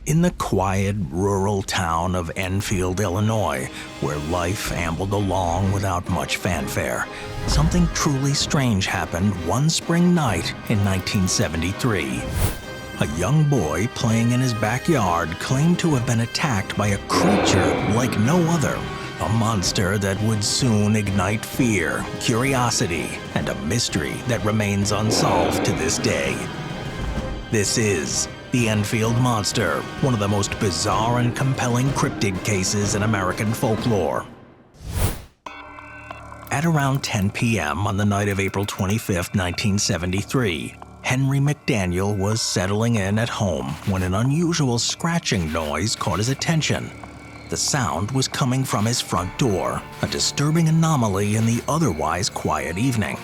In the quiet, rural town of Enfield, Illinois, where life ambled along without much fanfare, something truly strange happened one spring night in 1973. A young boy playing in his backyard claimed to have been attacked by a creature like no other, a monster that would soon ignite fear, curiosity, and a mystery that remains unsolved to this day. This is the Enfield Monster, one of the most bizarre and compelling cryptid cases in American folklore. At around 10 p.m. on the night of April 25, 1973, Henry McDaniel was settling in at home when an unusual scratching noise caught his attention. The sound was coming from his front door, a disturbing anomaly in the otherwise quiet evening.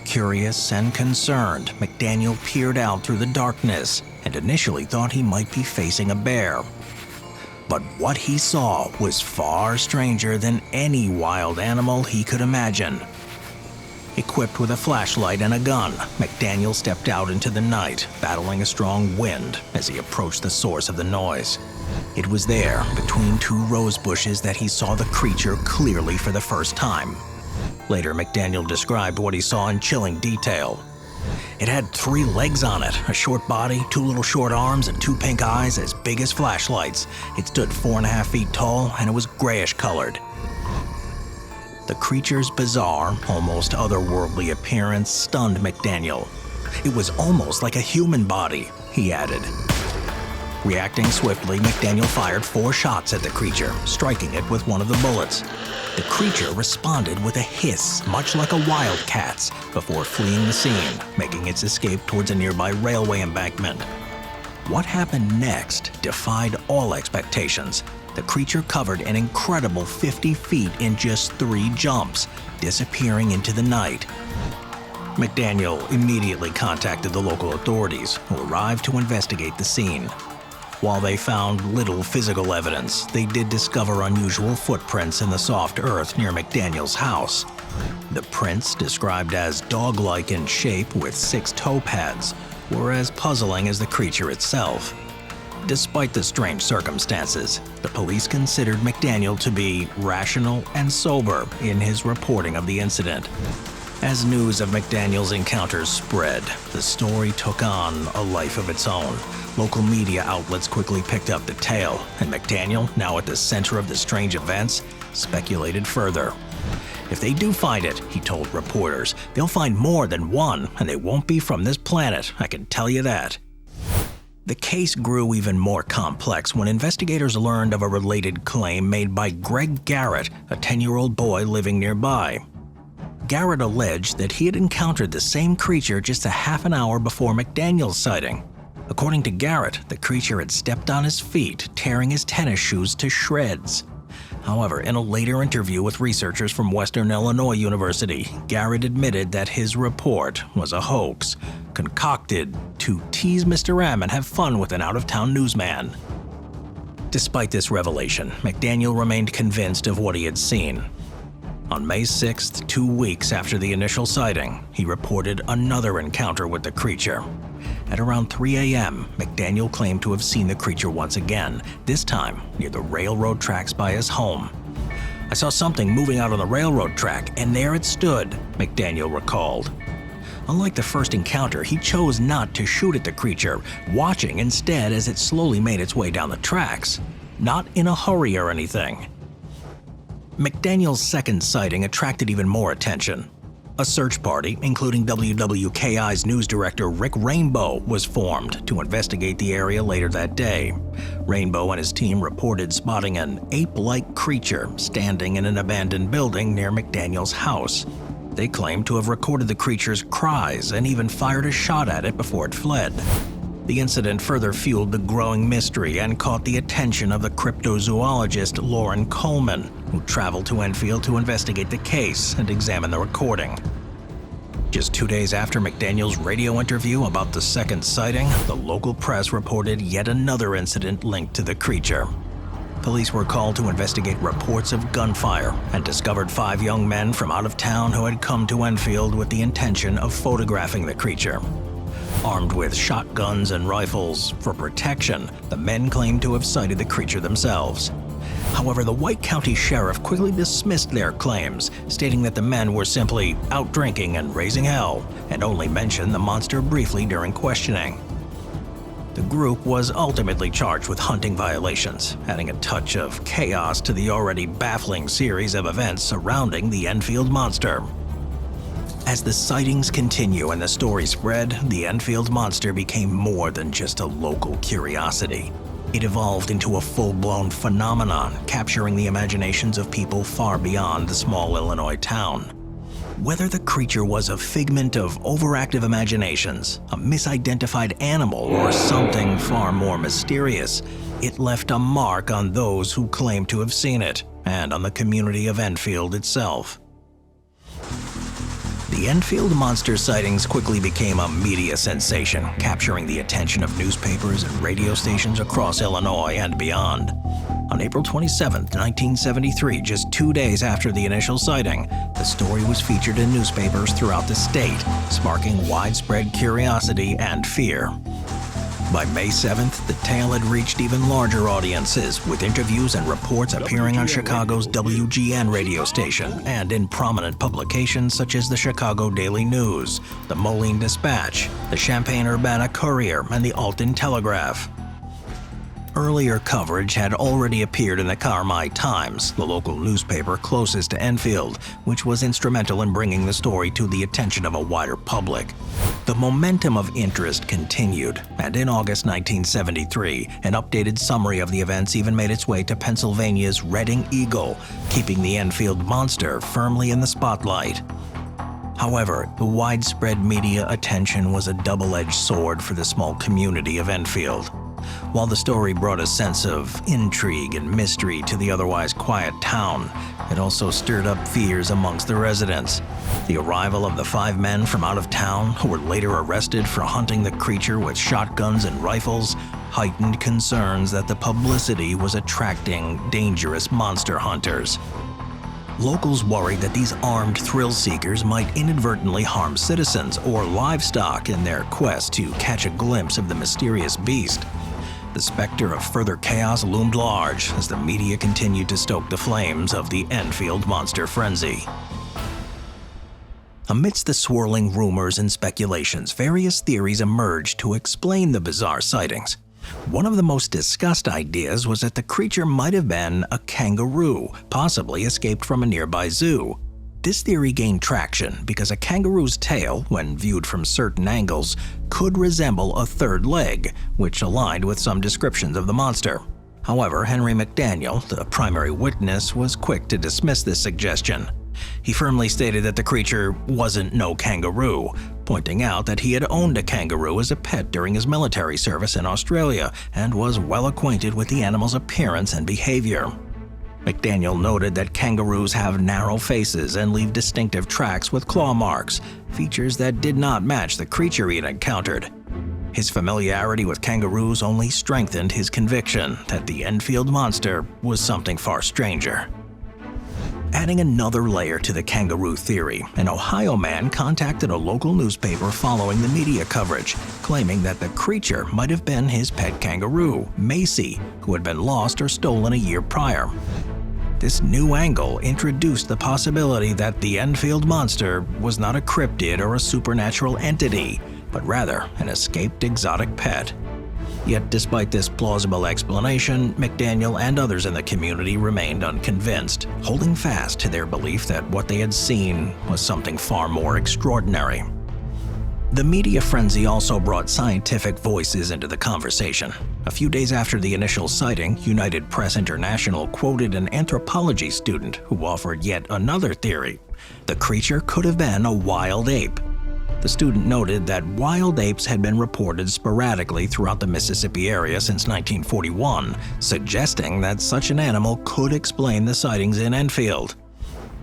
Curious and concerned, McDaniel peered out through the darkness and initially thought he might be facing a bear. But what he saw was far stranger than any wild animal he could imagine. Equipped with a flashlight and a gun, McDaniel stepped out into the night, battling a strong wind as he approached the source of the noise. It was there, between two rose bushes, that he saw the creature clearly for the first time. Later, McDaniel described what he saw in chilling detail. It had 3 legs on it, a short body, 2 little short arms, and 2 pink eyes as big as flashlights. It stood 4.5 feet tall, and it was grayish colored. The creature's bizarre, almost otherworldly appearance stunned McDaniel. It was almost like a human body, he added. Reacting swiftly, McDaniel fired 4 shots at the creature, striking it with one of the bullets. The creature responded with a hiss, much like a wildcat's, before fleeing the scene, making its escape towards a nearby railway embankment. What happened next defied all expectations. The creature covered an incredible 50 feet in just 3 jumps, disappearing into the night. McDaniel immediately contacted the local authorities, who arrived to investigate the scene. While they found little physical evidence, they did discover unusual footprints in the soft earth near McDaniel's house. The prints, described as dog-like in shape with 6 toe pads, were as puzzling as the creature itself. Despite the strange circumstances, the police considered McDaniel to be rational and sober in his reporting of the incident. As news of McDaniel's encounters spread, the story took on a life of its own. Local media outlets quickly picked up the tale, and McDaniel, now at the center of the strange events, speculated further. If they do find it, he told reporters, they'll find more than one, and they won't be from this planet, I can tell you that. The case grew even more complex when investigators learned of a related claim made by Greg Garrett, a 10-year-old boy living nearby. Garrett alleged that he had encountered the same creature just a half an hour before McDaniel's sighting. According to Garrett, the creature had stepped on his feet, tearing his tennis shoes to shreds. However, in a later interview with researchers from Western Illinois University, Garrett admitted that his report was a hoax, concocted to tease Mr. M and have fun with an out-of-town newsman. Despite this revelation, McDaniel remained convinced of what he had seen. On May 6th, 2 weeks after the initial sighting, he reported another encounter with the creature. At around 3 a.m., McDaniel claimed to have seen the creature once again, this time near the railroad tracks by his home. "I saw something moving out on the railroad track, and there it stood," McDaniel recalled. Unlike the first encounter, he chose not to shoot at the creature, watching instead as it slowly made its way down the tracks. Not in a hurry or anything. McDaniel's second sighting attracted even more attention. A search party, including WWKI's news director Rick Rainbow, was formed to investigate the area later that day. Rainbow and his team reported spotting an ape-like creature standing in an abandoned building near McDaniel's house. They claimed to have recorded the creature's cries and even fired a shot at it before it fled. The incident further fueled the growing mystery and caught the attention of the cryptozoologist Lauren Coleman, who traveled to Enfield to investigate the case and examine the recording. Just 2 days after McDaniel's radio interview about the second sighting, the local press reported yet another incident linked to the creature. Police were called to investigate reports of gunfire and discovered 5 young men from out of town who had come to Enfield with the intention of photographing the creature. Armed with shotguns and rifles for protection, the men claimed to have sighted the creature themselves. However, the White County Sheriff quickly dismissed their claims, stating that the men were simply out drinking and raising hell, and only mentioned the monster briefly during questioning. The group was ultimately charged with hunting violations, adding a touch of chaos to the already baffling series of events surrounding the Enfield Monster. As the sightings continue and the story spread, the Enfield Monster became more than just a local curiosity. It evolved into a full-blown phenomenon, capturing the imaginations of people far beyond the small Illinois town. Whether the creature was a figment of overactive imaginations, a misidentified animal, or something far more mysterious, it left a mark on those who claimed to have seen it, and on the community of Enfield itself. The Enfield Monster sightings quickly became a media sensation, capturing the attention of newspapers and radio stations across Illinois and beyond. On April 27, 1973, just 2 days after the initial sighting, the story was featured in newspapers throughout the state, sparking widespread curiosity and fear. By May 7th, the tale had reached even larger audiences, with interviews and reports appearing on Chicago's WGN radio station and in prominent publications such as the Chicago Daily News, the Moline Dispatch, the Champaign-Urbana Courier, and the Alton Telegraph. Earlier coverage had already appeared in the Carmi Times, the local newspaper closest to Enfield, which was instrumental in bringing the story to the attention of a wider public. The momentum of interest continued, and in August 1973, an updated summary of the events even made its way to Pennsylvania's Reading Eagle, keeping the Enfield Monster firmly in the spotlight. However, the widespread media attention was a double-edged sword for the small community of Enfield. While the story brought a sense of intrigue and mystery to the otherwise quiet town, it also stirred up fears amongst the residents. The arrival of the 5 men from out of town, who were later arrested for hunting the creature with shotguns and rifles, heightened concerns that the publicity was attracting dangerous monster hunters. Locals worried that these armed thrill-seekers might inadvertently harm citizens or livestock in their quest to catch a glimpse of the mysterious beast. The specter of further chaos loomed large as the media continued to stoke the flames of the Enfield Monster frenzy. Amidst the swirling rumors and speculations, various theories emerged to explain the bizarre sightings. One of the most discussed ideas was that the creature might have been a kangaroo, possibly escaped from a nearby zoo. This theory gained traction because a kangaroo's tail, when viewed from certain angles, could resemble a third leg, which aligned with some descriptions of the monster. However, Henry McDaniel, the primary witness, was quick to dismiss this suggestion. He firmly stated that the creature wasn't no kangaroo, pointing out that he had owned a kangaroo as a pet during his military service in Australia and was well acquainted with the animal's appearance and behavior. McDaniel noted that kangaroos have narrow faces and leave distinctive tracks with claw marks, features that did not match the creature he had encountered. His familiarity with kangaroos only strengthened his conviction that the Enfield Monster was something far stranger. Adding another layer to the kangaroo theory, an Ohio man contacted a local newspaper following the media coverage, claiming that the creature might have been his pet kangaroo, Macy, who had been lost or stolen a year prior. This new angle introduced the possibility that the Enfield Monster was not a cryptid or a supernatural entity, but rather an escaped exotic pet. Yet despite this plausible explanation, McDaniel and others in the community remained unconvinced, holding fast to their belief that what they had seen was something far more extraordinary. The media frenzy also brought scientific voices into the conversation. A few days after the initial sighting, United Press International quoted an anthropology student who offered yet another theory. The creature could have been a wild ape. The student noted that wild apes had been reported sporadically throughout the Mississippi area since 1941, suggesting that such an animal could explain the sightings in Enfield.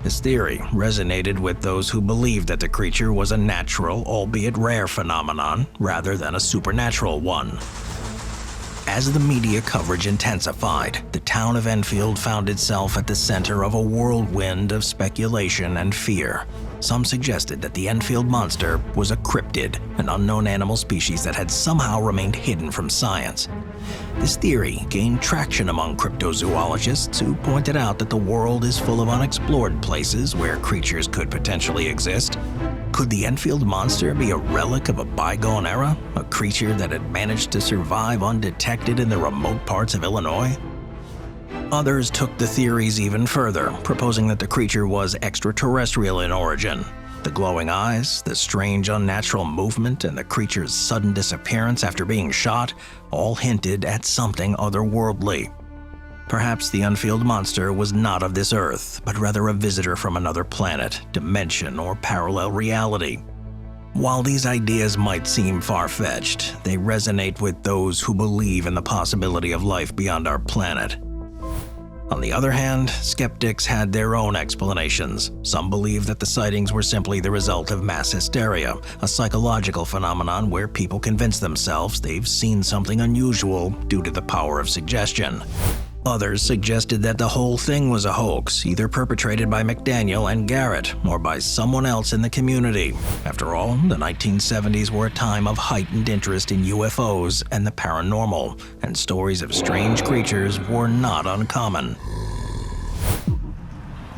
This theory resonated with those who believed that the creature was a natural, albeit rare phenomenon, rather than a supernatural one. As the media coverage intensified, the town of Enfield found itself at the center of a whirlwind of speculation and fear. Some suggested that the Enfield Monster was a cryptid, an unknown animal species that had somehow remained hidden from science. This theory gained traction among cryptozoologists who pointed out that the world is full of unexplored places where creatures could potentially exist. Could the Enfield Monster be a relic of a bygone era, a creature that had managed to survive undetected in the remote parts of Illinois? Others took the theories even further, proposing that the creature was extraterrestrial in origin. The glowing eyes, the strange unnatural movement, and the creature's sudden disappearance after being shot all hinted at something otherworldly. Perhaps the Enfield Monster was not of this earth, but rather a visitor from another planet, dimension, or parallel reality. While these ideas might seem far-fetched, they resonate with those who believe in the possibility of life beyond our planet. On the other hand, skeptics had their own explanations. Some believe that the sightings were simply the result of mass hysteria, a psychological phenomenon where people convince themselves they've seen something unusual due to the power of suggestion. Others suggested that the whole thing was a hoax, either perpetrated by McDaniel and Garrett, or by someone else in the community. After all, the 1970s were a time of heightened interest in UFOs and the paranormal, and stories of strange creatures were not uncommon.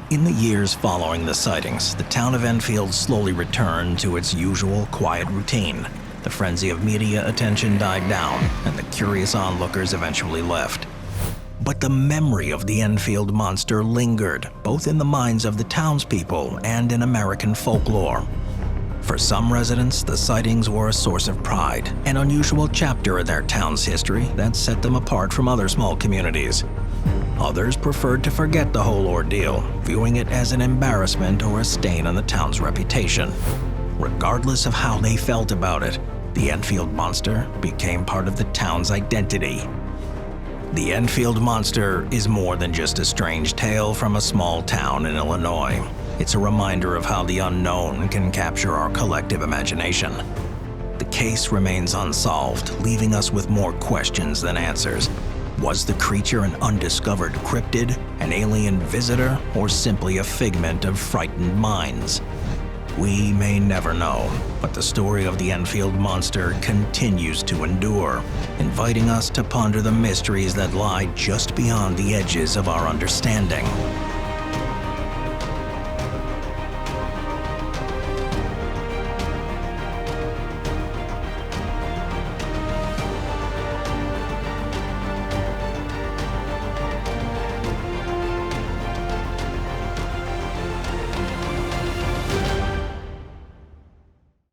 In the years following the sightings, the town of Enfield slowly returned to its usual quiet routine. The frenzy of media attention died down, and the curious onlookers eventually left. But the memory of the Enfield Monster lingered, both in the minds of the townspeople and in American folklore. For some residents, the sightings were a source of pride, an unusual chapter in their town's history that set them apart from other small communities. Others preferred to forget the whole ordeal, viewing it as an embarrassment or a stain on the town's reputation. Regardless of how they felt about it, the Enfield Monster became part of the town's identity. The Enfield Monster is more than just a strange tale from a small town in Illinois. It's a reminder of how the unknown can capture our collective imagination. The case remains unsolved, leaving us with more questions than answers. Was the creature an undiscovered cryptid, an alien visitor, or simply a figment of frightened minds? We may never know, but the story of the Enfield Monster continues to endure, inviting us to ponder the mysteries that lie just beyond the edges of our understanding.